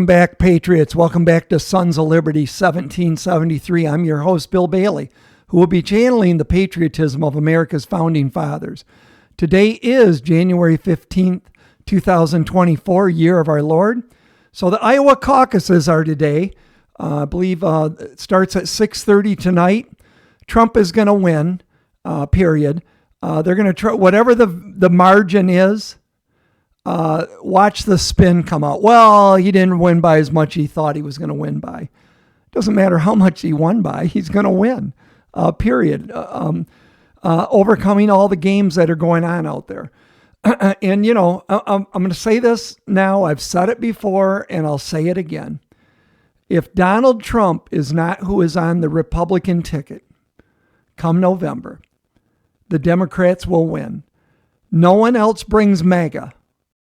Welcome back, Patriots. Welcome back to Sons of Liberty 1773. I'm your host, Bill Bailey, who will be channeling the patriotism of America's founding fathers. Today is January 15th, 2024, year of our Lord. So the Iowa caucuses are today. I believe it starts at 6:30 tonight. Trump is going to win, period. They're going to try, whatever the margin is, watch the spin come out. Well, he didn't win by as much he thought he was going to win by. Doesn't matter how much he won by, he's going to win, period. Overcoming all the games that are going on out there. And, you know, I'm going to say this now. I've said it before, and I'll say it again. If Donald Trump is not who is on the Republican ticket come November, the Democrats will win. No one else brings MAGA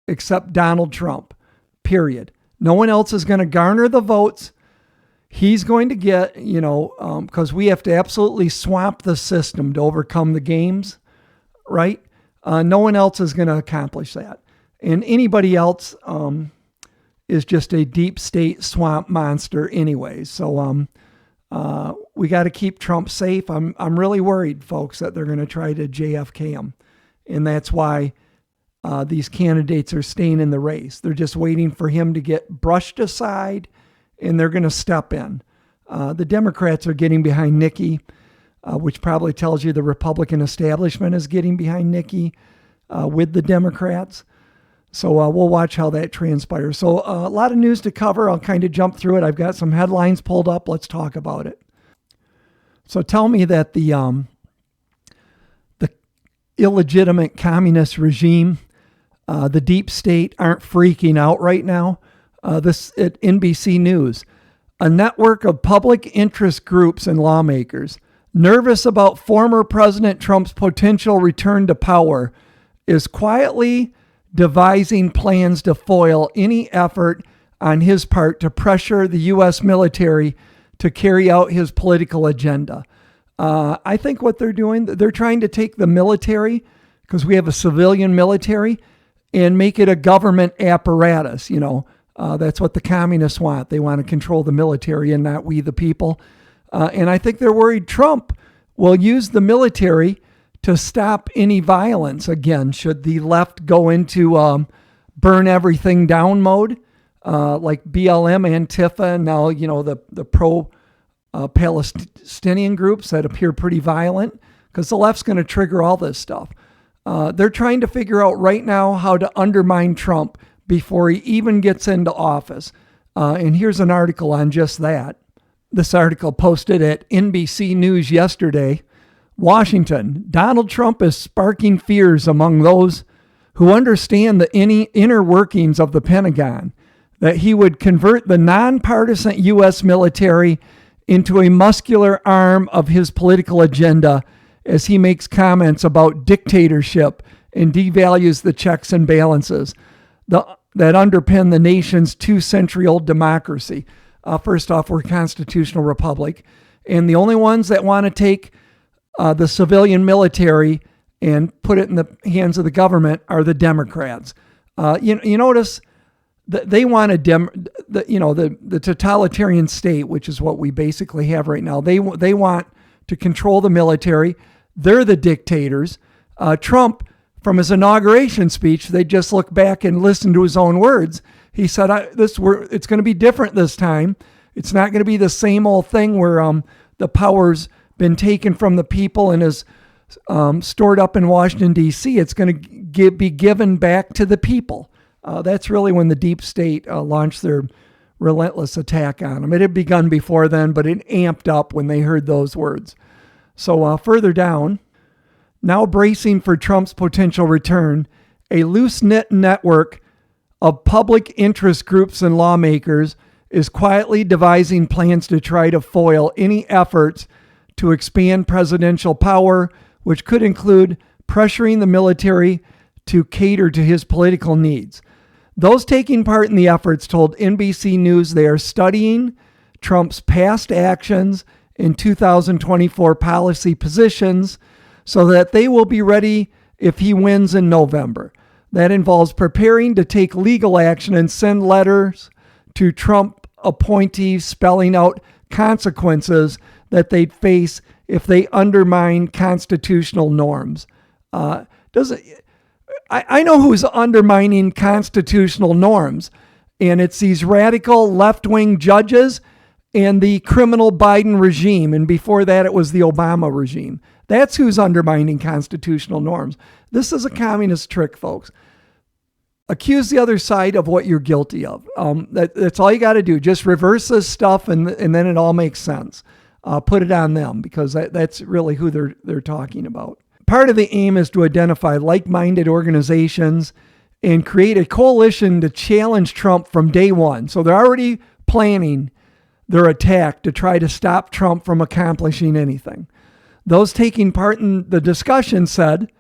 except Donald Trump, period. No one else is going to garner the votes. He's going to get, because we have to absolutely swamp the system to overcome the games, right? No one else is going to accomplish that. And anybody else is just a deep state swamp monster anyway. So we got to keep Trump safe. I'm really worried, folks, that they're going to try to JFK him. And that's why these candidates are staying in the race. They're just waiting for him to get brushed aside, and they're going to step in. The Democrats are getting behind Nikki, which probably tells you the Republican establishment is getting behind Nikki with the Democrats. So we'll watch how that transpires. So a lot of news to cover. I'll kind of jump through it. I've got some headlines pulled up. Let's talk about it. So tell me that the illegitimate communist regime, the deep state, aren't freaking out right now. This at NBC News, a network of public interest groups and lawmakers nervous about former President Trump's potential return to power is quietly devising plans to foil any effort on his part to pressure the U.S. military to carry out his political agenda. I think what they're doing, they're trying to take the military, because we have a civilian military, and make it a government apparatus. That's what the communists want. They want to control the military and not we the people. And I think they're worried Trump will use the military to stop any violence again, should the left go into burn everything down mode, like BLM, Antifa, and now, the pro-Palestinian groups that appear pretty violent, because the left's going to trigger all this stuff. They're trying to figure out right now how to undermine Trump before he even gets into office. And here's an article on just that. This article posted at NBC News yesterday. Washington, Donald Trump is sparking fears among those who understand the inner workings of the Pentagon, that he would convert the nonpartisan U.S. military into a muscular arm of his political agenda as he makes comments about dictatorship and devalues the checks and balances that underpin the nation's 2-century-old democracy. First off, we're a constitutional republic, and the only ones that want to take the civilian military and put it in the hands of the government are the Democrats. You notice that they want the totalitarian state, which is what we basically have right now. They want to control the military. They're the dictators. Trump, from his inauguration speech, they just look back and listen to his own words. He said, it's going to be different this time. It's not going to be the same old thing where the power's been taken from the people and is stored up in Washington, D.C. It's going to be given back to the people. That's really when the deep state launched their relentless attack on him. It had begun before then, but it amped up when they heard those words. So further down, now bracing for Trump's potential return, a loose-knit network of public interest groups and lawmakers is quietly devising plans to try to foil any efforts to expand presidential power, which could include pressuring the military to cater to his political needs. Those taking part in the efforts told NBC News they are studying Trump's past actions and 2024 policy positions so that they will be ready if he wins in November. That involves preparing to take legal action and send letters to Trump appointees, spelling out consequences that they'd face if they undermine constitutional norms. I know who's undermining constitutional norms, and it's these radical left-wing judges and the criminal Biden regime. And before that, it was the Obama regime. That's who's undermining constitutional norms. This is a communist trick, folks. Accuse the other side of what you're guilty of. That's all you got to do. Just reverse this stuff, and then it all makes sense. Put it on them, because that's really who they're talking about. Part of the aim is to identify like-minded organizations and create a coalition to challenge Trump from day one. So they're already planning their attack to try to stop Trump from accomplishing anything. Those taking part in the discussion said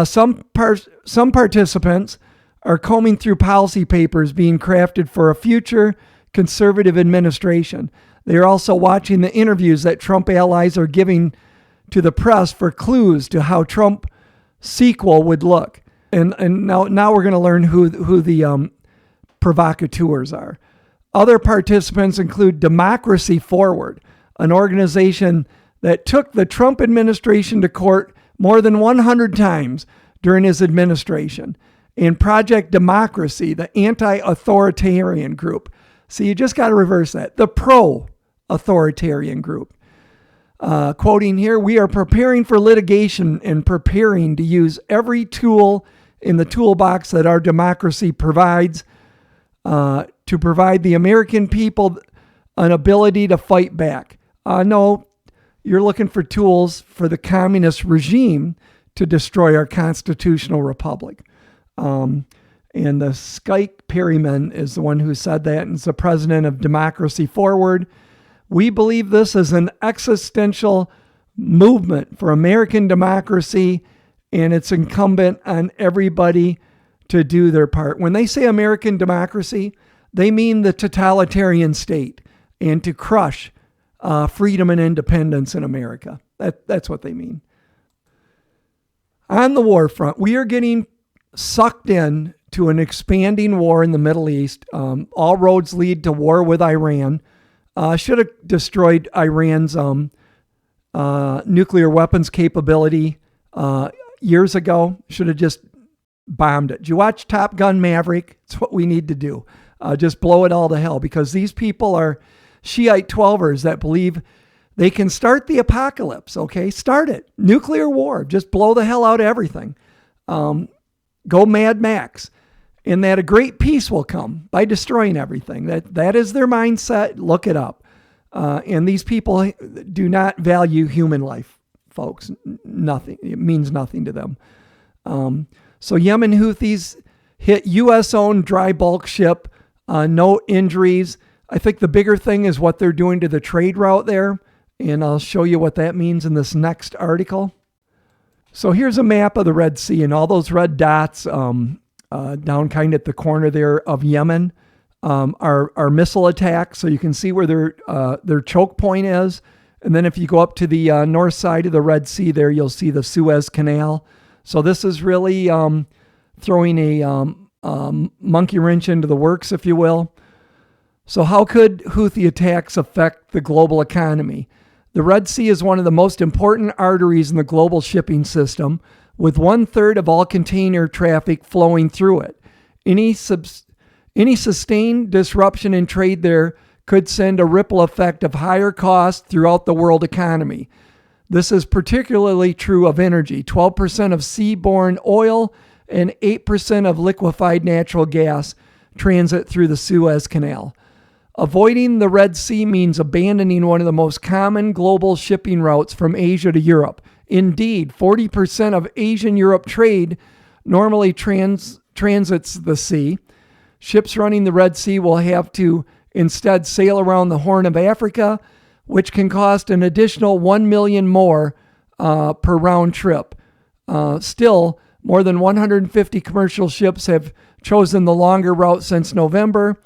some participants are combing through policy papers being crafted for a future conservative administration. They are also watching the interviews that Trump allies are giving to the press for clues to how Trump sequel would look. And now we're going to learn who the provocateurs are. Other participants include Democracy Forward, an organization that took the Trump administration to court more than 100 times during his administration, and Project Democracy, the anti-authoritarian group. So you just got to reverse that. The pro-authoritarian group. Quoting here, "We are preparing for litigation and preparing to use every tool in the toolbox that our democracy provides to provide the American people an ability to fight back." No, you're looking for tools for the communist regime to destroy our constitutional republic. And the Skyke Perryman is the one who said that, and is the president of Democracy Forward. "We believe this is an existential movement for American democracy, and it's incumbent on everybody to do their part." When they say American democracy, they mean the totalitarian state, and to crush freedom and independence in America. That's what they mean. On the war front, we are getting sucked in to an expanding war in the Middle East. All roads lead to war with Iran. Should have destroyed Iran's nuclear weapons capability years ago. Should have just bombed it. Did you watch Top Gun Maverick? It's what we need to do. Just blow it all to hell, because these people are Shiite 12ers that believe they can start the apocalypse. Okay, start it. Nuclear war. Just blow the hell out of everything. Go Mad Max. And that a great peace will come by destroying everything. That is their mindset. Look it up. And these people do not value human life, folks. Nothing. It means nothing to them. So Yemen Houthis hit U.S.-owned dry bulk ship. No injuries. I think the bigger thing is what they're doing to the trade route there. And I'll show you what that means in this next article. So here's a map of the Red Sea, and all those red dots down kind of at the corner there of Yemen are missile attacks. So you can see where their choke point is. And then if you go up to the north side of the Red Sea there, you'll see the Suez Canal. So this is really throwing a monkey wrench into the works, if you will. So how could Houthi attacks affect the global economy? The Red Sea is one of the most important arteries in the global shipping system, with 1/3 of all container traffic flowing through it. Any sustained disruption in trade there could send a ripple effect of higher costs throughout the world economy. This is particularly true of energy. 12% of seaborne oil and 8% of liquefied natural gas transit through the Suez Canal. Avoiding the Red Sea means abandoning one of the most common global shipping routes from Asia to Europe. Indeed, 40% of Asian-Europe trade normally transits the sea. Ships running the Red Sea will have to instead sail around the Horn of Africa, which can cost an additional $1 million more per round trip. Still, more than 150 commercial ships have chosen the longer route since November.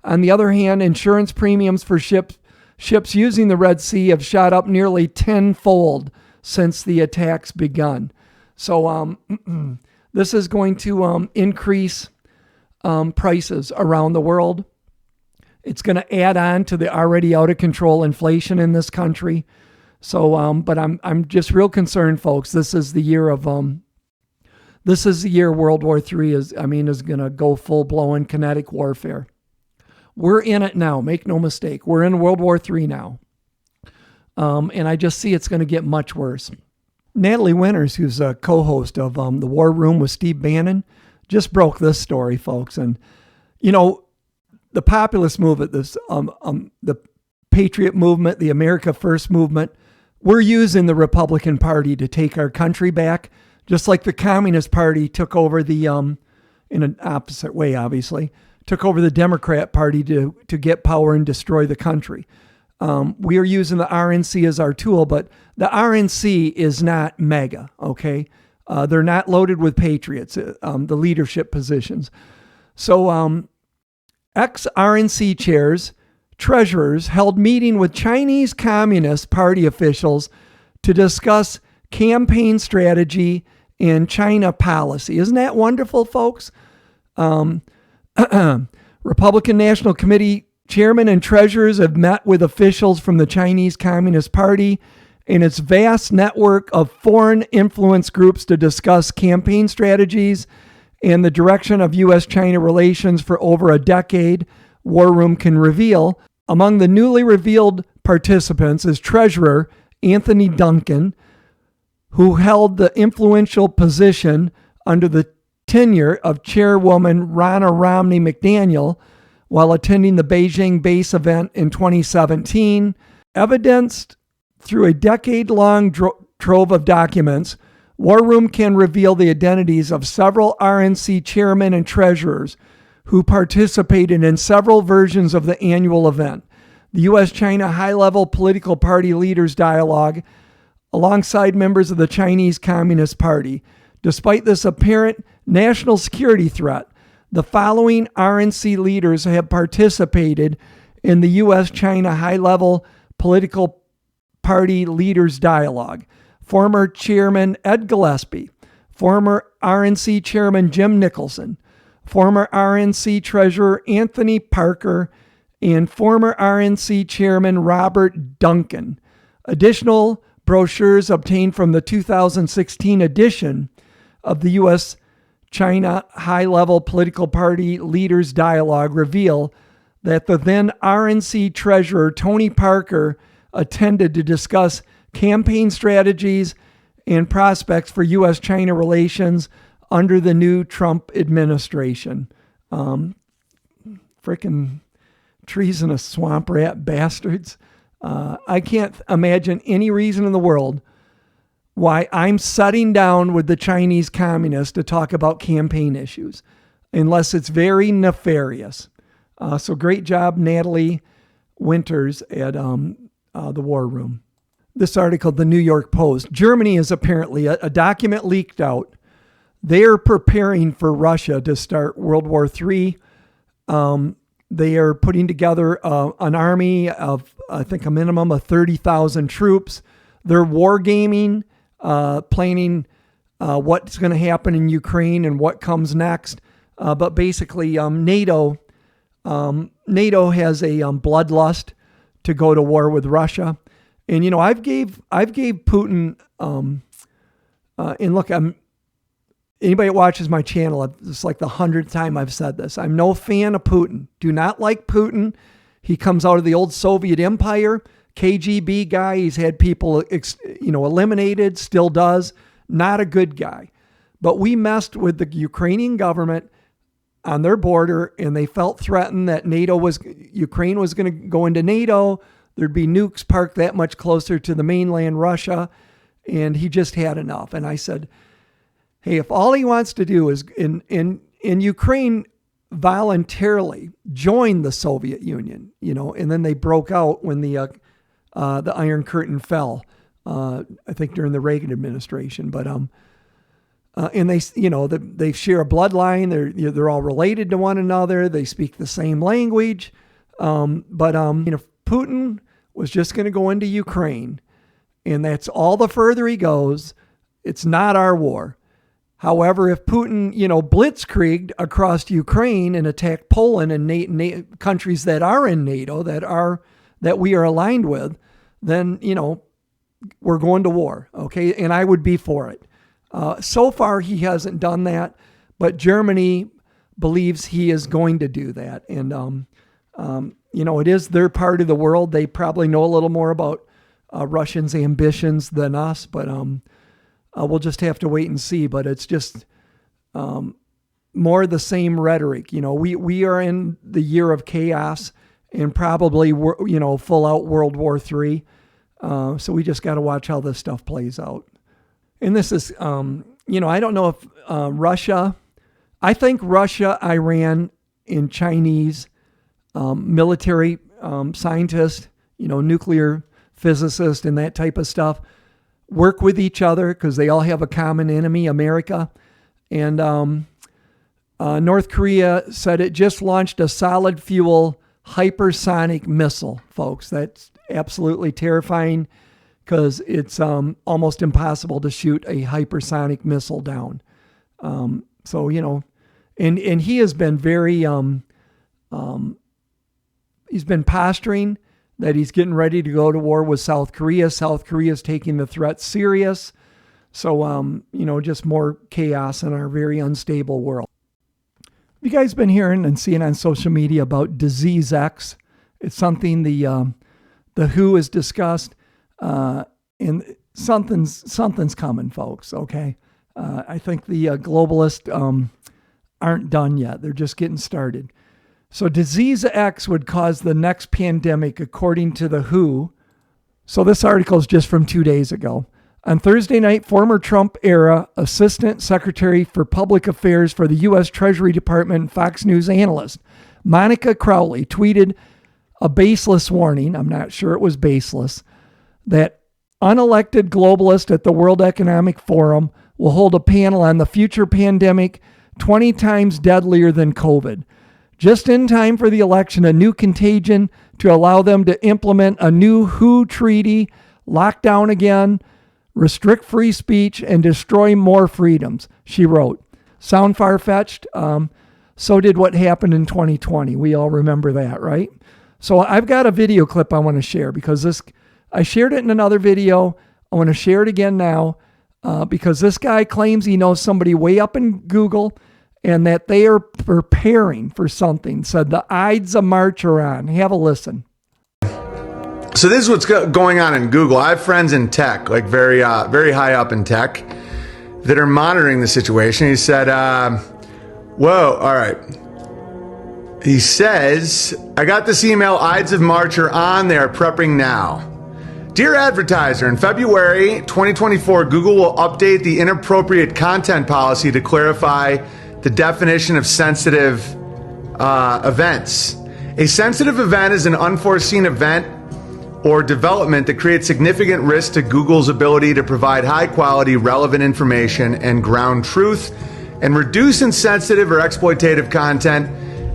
On the other hand, insurance premiums for ships using the Red Sea have shot up nearly tenfold since the attacks begun. So this is going to increase prices around the world. It's going to add on to the already out of control inflation in this country. So, but I'm just real concerned, folks. This is the year World War III is going to go full blown kinetic warfare. We're in it now. Make no mistake. We're in World War III now. And I just see it's going to get much worse. Natalie Winters, who's a co-host of The War Room with Steve Bannon, just broke this story, folks. And, the populist movement, the Patriot movement, the America First movement, we're using the Republican Party to take our country back, just like the Communist Party took over the, in an opposite way, obviously, took over the Democrat Party to get power and destroy the country. We are using the RNC as our tool, but the RNC is not MAGA, okay? They're not loaded with patriots, the leadership positions. So ex-RNC chairs, treasurers held meeting with Chinese Communist Party officials to discuss campaign strategy and China policy. Isn't that wonderful, folks? Republican National Committee chairman and treasurers have met with officials from the Chinese Communist Party and its vast network of foreign influence groups to discuss campaign strategies and the direction of U.S.-China relations for over a decade, War Room can reveal. Among the newly revealed participants is Treasurer Anthony Duncan, who held the influential position under the tenure of Chairwoman Ronna Romney McDaniel while attending the Beijing base event in 2017. Evidenced through a decade-long trove of documents, War Room can reveal the identities of several RNC chairmen and treasurers who participated in several versions of the annual event, the U.S.-China high-level political party leaders dialogue, alongside members of the Chinese Communist Party. Despite this apparent national security threat, the following RNC leaders have participated in the U.S.-China high-level political party leaders dialogue. Former Chairman Ed Gillespie, former RNC Chairman Jim Nicholson, former RNC Treasurer Anthony Parker, and former RNC Chairman Robert Duncan. Additional brochures obtained from the 2016 edition of the U.S.-China high-level political party leaders dialogue reveal that the then RNC Treasurer Tony Parker attended to discuss campaign strategies and prospects for U.S.-China relations under the new Trump administration. Frickin' treasonous swamp rat bastards. I can't imagine any reason in the world why I'm sitting down with the Chinese communists to talk about campaign issues, unless it's very nefarious. So great job, Natalie Winters at the War Room. This article, the New York Post. Germany is apparently, a document leaked out. They are preparing for Russia to start World War III. They are putting together an army of, I think, a minimum of 30,000 troops. They're wargaming, planning what's going to happen in Ukraine and what comes next. But basically, NATO has a bloodlust to go to war with Russia. And, I've gave Putin, and look, anybody that watches my channel, it's like the 100th time I've said this. I'm no fan of Putin. Do not like Putin. He comes out of the old Soviet Empire, KGB guy. He's had people, eliminated, still does. Not a good guy. But we messed with the Ukrainian government on their border, and they felt threatened that Ukraine was going to go into NATO. There'd be nukes parked that much closer to the mainland Russia, and he just had enough. And I said, hey, if all he wants to do is in Ukraine voluntarily join the Soviet Union, and then they broke out when the Iron Curtain fell, I think during the Reagan administration. But and they they share a bloodline. They're all related to one another. They speak the same language. But if Putin was just going to go into Ukraine, and that's all the further he goes, it's not our war. However, if Putin, blitzkrieged across Ukraine and attacked Poland and countries that are in NATO, that we are aligned with, then, we're going to war, okay? And I would be for it. So far, he hasn't done that, but Germany believes he is going to do that. And, it is their part of the world. They probably know a little more about Russians' ambitions than us, but we'll just have to wait and see. But it's just more the same rhetoric. We are in the year of chaos and probably, full out World War III. So we just got to watch how this stuff plays out. And this is, I don't know if I think Russia, Iran, and Chinese military scientists, nuclear physicists and that type of stuff, work with each other because they all have a common enemy, America. And North Korea said it just launched a solid fuel hypersonic missile, folks. That's absolutely terrifying because it's almost impossible to shoot a hypersonic missile down. So, and he has been very, he's been posturing that he's getting ready to go to war with South Korea. South Korea is taking the threat serious. So, just more chaos in our very unstable world. Have you guys been hearing and seeing on social media about Disease X? It's something the WHO has discussed, and something's coming, folks. Okay, I think the globalists aren't done yet. They're just getting started. So Disease X would cause the next pandemic, according to the WHO. So this article is just from 2 days ago. On Thursday night, former Trump-era Assistant Secretary for Public Affairs for the U.S. Treasury Department and Fox News analyst Monica Crowley tweeted a baseless warning, I'm not sure it was baseless, that unelected globalists at the World Economic Forum will hold a panel on the future pandemic 20 times deadlier than COVID. Just in time for the election, a new contagion to allow them to implement a new WHO treaty, lock down again, restrict free speech, and destroy more freedoms, she wrote. Sound far-fetched? So did what happened in 2020. We all remember that, right? So I've got a video clip I want to share because I shared it in another video. I want to share it again now because this guy claims he knows somebody way up in Google and that they are preparing for something. Said the Ides of March are on. Have a listen. So this is what's going on in Google. I have friends in tech, like very high up in tech, that are monitoring the situation. He said, whoa, all right. He says, I got this email, Ides of March are on, they are prepping now. Dear advertiser, in February 2024, Google will update the inappropriate content policy to clarify the definition of sensitive events. A sensitive event is an unforeseen event or development that creates significant risk to Google's ability to provide high-quality, relevant information and ground truth, and reduce insensitive or exploitative content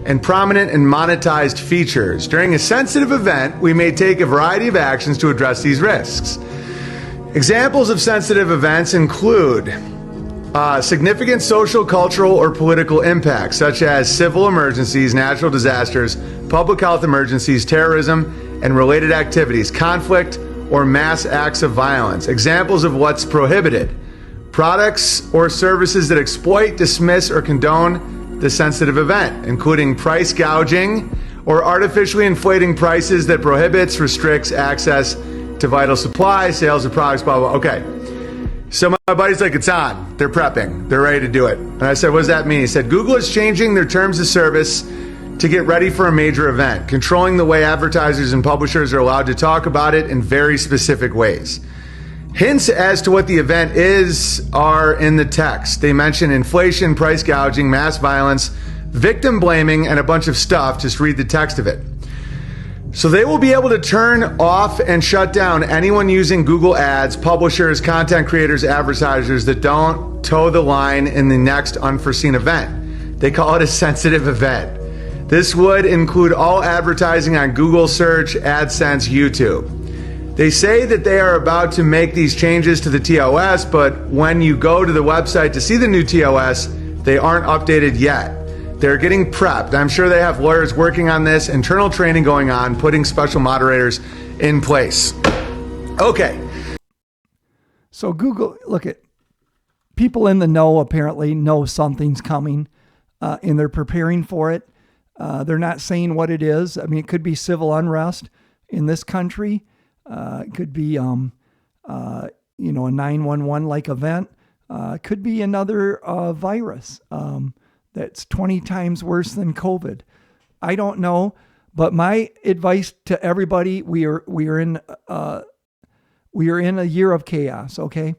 and prominent and monetized features. During a sensitive event, we may take a variety of actions to address these risks. Examples of sensitive events include significant social, cultural, or political impacts, such as civil emergencies, natural disasters, public health emergencies, terrorism, and related activities, conflict, or mass acts of violence. Examples of what's prohibited: products or services that exploit, dismiss, or condone the sensitive event, including price gouging or artificially inflating prices that prohibits, restricts access to vital supplies, sales of products, blah, blah. Okay. So my buddy's like, it's on. They're prepping. They're ready to do it. And I said, what does that mean? He said, Google is changing their terms of service to get ready for a major event, controlling the way advertisers and publishers are allowed to talk about it in very specific ways. Hints as to what the event is are in the text. They mention inflation, price gouging, mass violence, victim blaming, and a bunch of stuff. Just read the text of it. So they will be able to turn off and shut down anyone using Google Ads, publishers, content creators, advertisers that don't toe the line in the next unforeseen event. They call it a sensitive event. This would include all advertising on Google Search, AdSense, YouTube. They say that they are about to make these changes to the TOS, but when you go to the website to see the new TOS, they aren't updated yet. They're getting prepped. I'm sure they have lawyers working on this, internal training going on, putting special moderators in place. Okay. So Google, look at people in the know apparently know something's coming, and they're preparing for it. They're not saying what it is. I mean, it could be civil unrest in this country. It could be, a 911 like event. It could be another virus that's 20 times worse than COVID. I don't know, but my advice to everybody: we are in a year of chaos. Okay,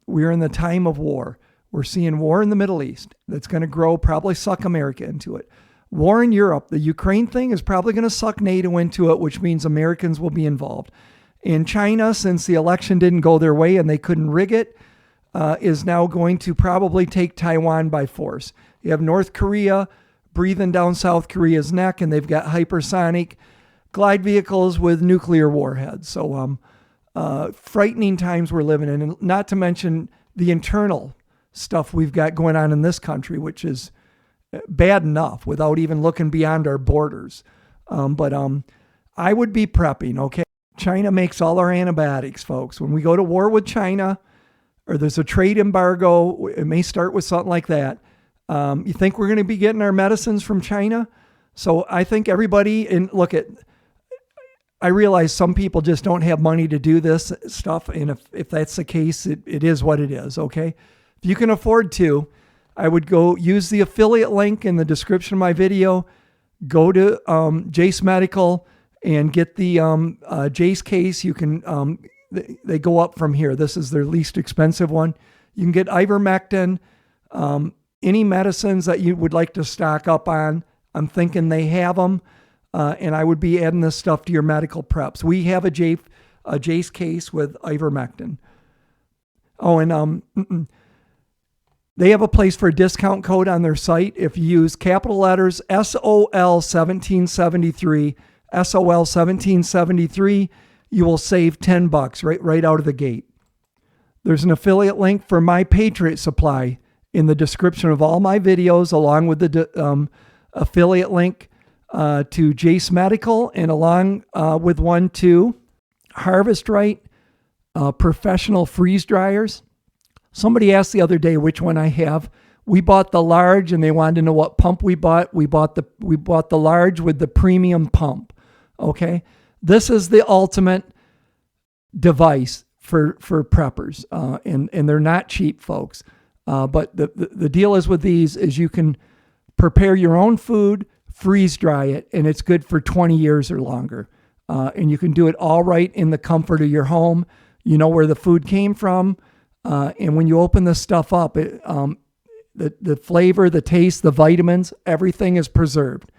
we are in the time of war. We're seeing war in the Middle East that's going to grow, probably suck America into it. War in Europe, the Ukraine thing is probably going to suck NATO into it, which means Americans will be involved. In China, since the election didn't go their way and they couldn't rig it, is now going to probably take Taiwan by force. You have North Korea breathing down South Korea's neck, and they've got hypersonic glide vehicles with nuclear warheads. So frightening times we're living in, and not to mention the internal stuff we've got going on in this country, which is bad enough without even looking beyond our borders. But I would be prepping, okay? China makes all our antibiotics, folks. When we go to war with China, or there's a trade embargo, it may start with something like that. You think we're going to be getting our medicines from China? So I think everybody, and look at, I realize some people just don't have money to do this stuff. And if that's the case, it is what it is, okay? If you can afford to, I would go use the affiliate link in the description of my video, go to Jace Medical and get the Jace case. You can, they go up from here. This is their least expensive one. You can get ivermectin, any medicines that you would like to stock up on. I'm thinking they have them. And I would be adding this stuff to your medical preps. We have a Jace case with ivermectin. Oh, and they have a place for a discount code on their site. If you use capital letters SOL 1773, SOL 1773, you will save $10 right out of the gate. There's an affiliate link for My Patriot Supply in the description of all my videos, along with the affiliate link to Jace Medical, and along with one to Harvest Right professional freeze dryers. Somebody asked the other day which one I have. We bought the large, and they wanted to know what pump we bought. We bought the large with the premium pump. Okay, this is the ultimate device for preppers, and they're not cheap, folks. But the deal is with these is you can prepare your own food, freeze dry it, and it's good for 20 years or longer. And you can do it all right in the comfort of your home. You know where the food came from. And when you open this stuff up, the flavor, the taste, the vitamins, everything is preserved.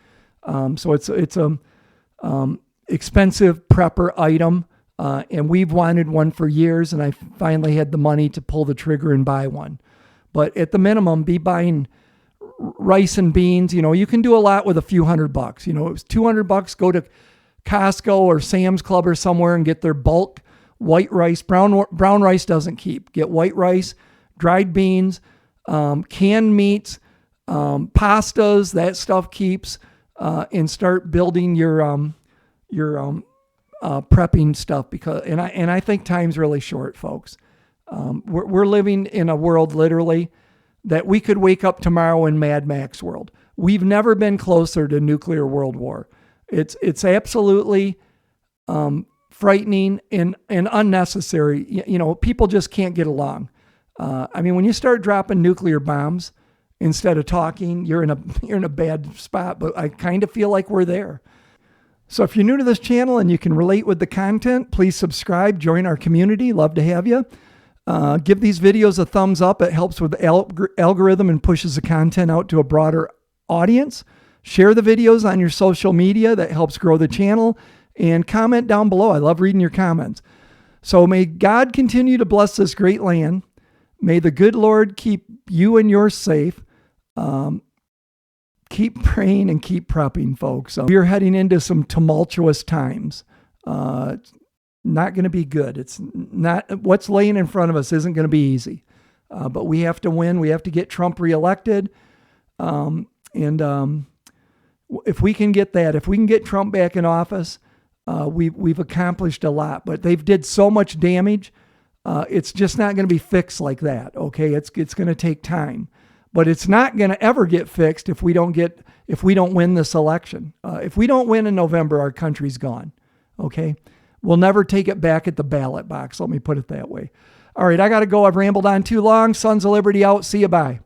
So it's a expensive prepper item. And we've wanted one for years, and I finally had the money to pull the trigger and buy one. But at the minimum, be buying rice and beans. You know, you can do a lot with a few $100. You know, it was $200. Go to Costco or Sam's Club or somewhere and get their bulk white rice. Brown rice doesn't keep. Get white rice, dried beans, canned meats, pastas. That stuff keeps. And start building your prepping stuff, because I think time's really short, folks. We're living in a world literally that we could wake up tomorrow in Mad Max world. We've never been closer to nuclear world war. It's absolutely frightening and unnecessary. You know, people just can't get along. I mean, when you start dropping nuclear bombs instead of talking, you're in a bad spot. But I kind of feel like we're there. So if you're new to this channel and you can relate with the content, please subscribe, join our community. Love to have you. Give these videos a thumbs up. It helps with the algorithm and pushes the content out to a broader audience. Share the videos on your social media. That helps grow the channel. And comment down below. I love reading your comments. So may God continue to bless this great land. May the good Lord keep you and yours safe. Keep praying and keep prepping, folks. We are heading into some tumultuous times. not going to be good. It's not, what's laying in front of us isn't going to be easy. But we have to win. We have to get Trump reelected. If we can get that, if we can get Trump back in office, we've accomplished a lot. But they've did so much damage. It's just not going to be fixed like that. Okay, it's going to take time, but it's not going to ever get fixed if we don't win this election. If we don't win in November, our country's gone. Okay, we'll never take it back at the ballot box. Let me put it that way. All right, I got to go. I've rambled on too long. Sons of Liberty out. See you. Bye.